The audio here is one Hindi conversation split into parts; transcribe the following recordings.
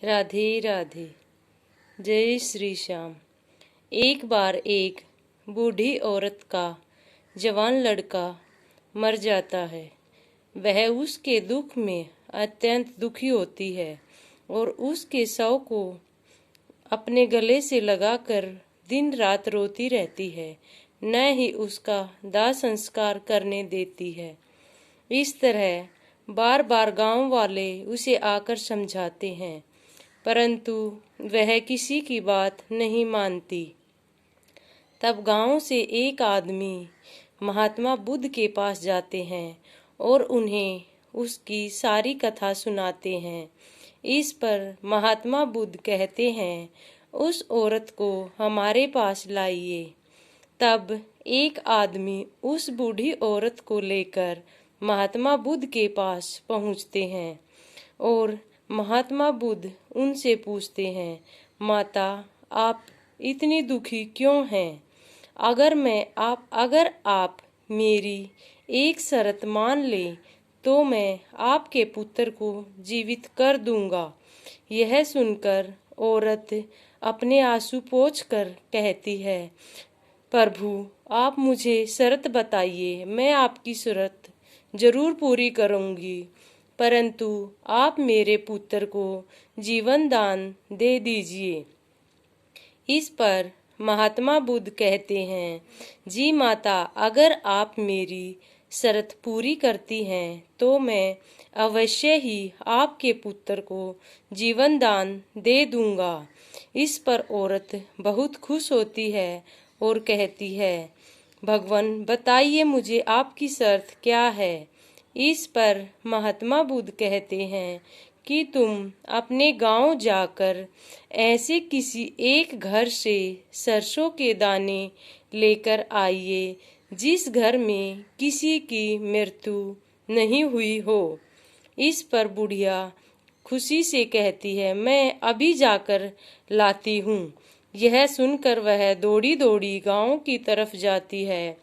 राधे राधे। जय श्री श्याम। एक बार एक बूढ़ी औरत का जवान लड़का मर जाता है। वह उसके दुख में अत्यंत दुखी होती है और उसके शव को अपने गले से लगाकर दिन रात रोती रहती है, न ही उसका दाह संस्कार करने देती है। इस तरह बार बार गांव वाले उसे आकर समझाते हैं, परंतु वह किसी की बात नहीं मानती। तब गांव से एक आदमी महात्मा बुद्ध के पास जाते हैं और उन्हें उसकी सारी कथा सुनाते हैं। इस पर महात्मा बुद्ध कहते हैं, उस औरत को हमारे पास लाइए। तब एक आदमी उस बूढ़ी औरत को लेकर महात्मा बुद्ध के पास पहुंचते हैं और महात्मा बुद्ध उनसे पूछते हैं, माता आप इतनी दुखी क्यों हैं? अगर आप मेरी एक शर्त मान ले तो मैं आपके पुत्र को जीवित कर दूंगा। यह सुनकर औरत अपने आंसू पोंछकर कहती है, प्रभु आप मुझे शर्त बताइए, मैं आपकी शर्त जरूर पूरी करूंगी, परंतु आप मेरे पुत्र को जीवन दान दे दीजिए। इस पर महात्मा बुद्ध कहते हैं, जी माता, अगर आप मेरी शर्त पूरी करती हैं तो मैं अवश्य ही आपके पुत्र को जीवन दान दे दूंगा। इस पर औरत बहुत खुश होती है और कहती है, भगवान बताइए मुझे आपकी शर्त क्या है। इस पर महात्मा बुद्ध कहते हैं कि तुम अपने गांव जाकर ऐसे किसी एक घर से सरसों के दाने लेकर आइए जिस घर में किसी की मृत्यु नहीं हुई हो। इस पर बुढ़िया खुशी से कहती है, मैं अभी जाकर लाती हूँ। यह सुनकर वह दौड़ी दौड़ी गांव की तरफ जाती है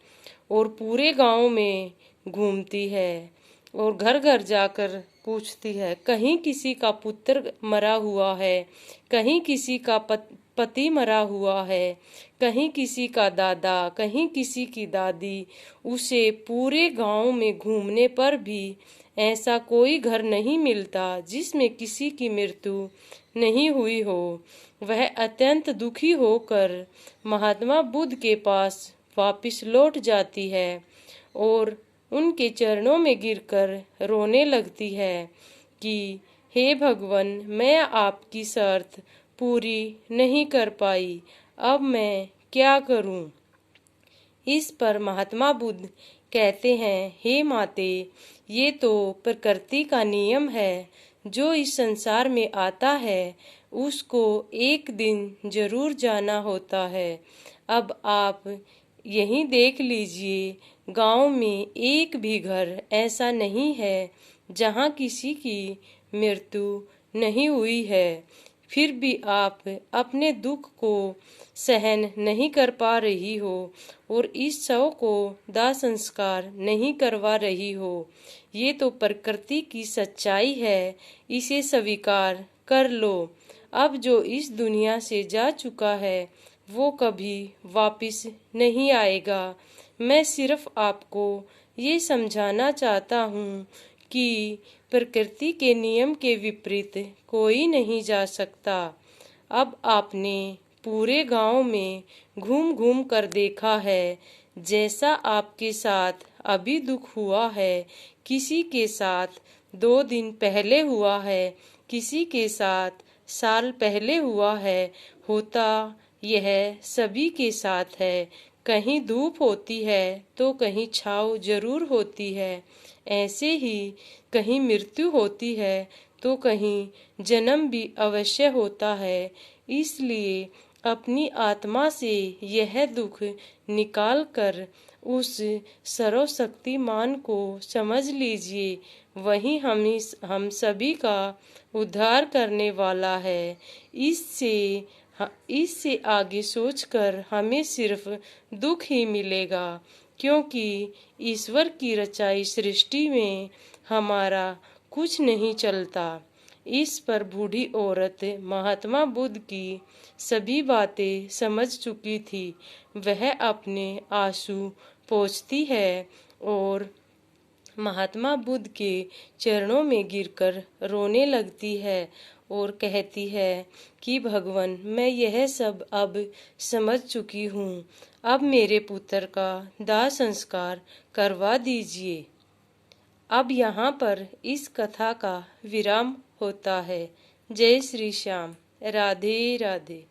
और पूरे गांव में घूमती है और घर घर जाकर पूछती है, कहीं किसी का पुत्र मरा हुआ है, कहीं किसी का पति मरा हुआ है, कहीं किसी का दादा, कहीं किसी की दादी। उसे पूरे गांव में घूमने पर भी ऐसा कोई घर नहीं मिलता जिसमें किसी की मृत्यु नहीं हुई हो। वह अत्यंत दुखी होकर महात्मा बुद्ध के पास वापस लौट जाती है और उनके चरणों में गिरकर रोने लगती है कि हे भगवान, मैं आपकी शर्त पूरी नहीं कर पाई, अब मैं क्या करूं? इस पर महात्मा बुद्ध कहते हैं, हे माते, ये तो प्रकृति का नियम है। जो इस संसार में आता है उसको एक दिन जरूर जाना होता है। अब आप यहीं देख लीजिए, गांव में एक भी घर ऐसा नहीं है जहां किसी की मृत्यु नहीं हुई है। फिर भी आप अपने दुख को सहन नहीं कर पा रही हो और इस शव को दाह संस्कार नहीं करवा रही हो। ये तो प्रकृति की सच्चाई है, इसे स्वीकार कर लो। अब जो इस दुनिया से जा चुका है वो कभी वापस नहीं आएगा। मैं सिर्फ आपको ये समझाना चाहता हूँ कि प्रकृति के नियम के विपरीत कोई नहीं जा सकता। अब आपने पूरे गांव में घूम घूम कर देखा है, जैसा आपके साथ अभी दुख हुआ है, किसी के साथ 2 दिन पहले हुआ है, किसी के साथ साल पहले हुआ है। होता यह सभी के साथ है। कहीं धूप होती है तो कहीं छाँव जरूर होती है। ऐसे ही कहीं मृत्यु होती है तो कहीं जन्म भी अवश्य होता है। इसलिए अपनी आत्मा से यह दुख निकाल कर उस सर्वशक्तिमान को समझ लीजिए, वही हम सभी का उद्धार करने वाला है। इससे आगे सोचकर हमें सिर्फ दुख ही मिलेगा, क्योंकि ईश्वर की रचाई सृष्टि में हमारा कुछ नहीं चलता। इस पर बूढ़ी औरत महात्मा बुद्ध की सभी बातें समझ चुकी थी। वह अपने आंसू पोंछती है और महात्मा बुद्ध के चरणों में गिरकर रोने लगती है और कहती है कि भगवान, मैं यह सब अब समझ चुकी हूँ। अब मेरे पुत्र का दाह संस्कार करवा दीजिए। अब यहाँ पर इस कथा का विराम होता है। जय श्री श्याम। राधे राधे।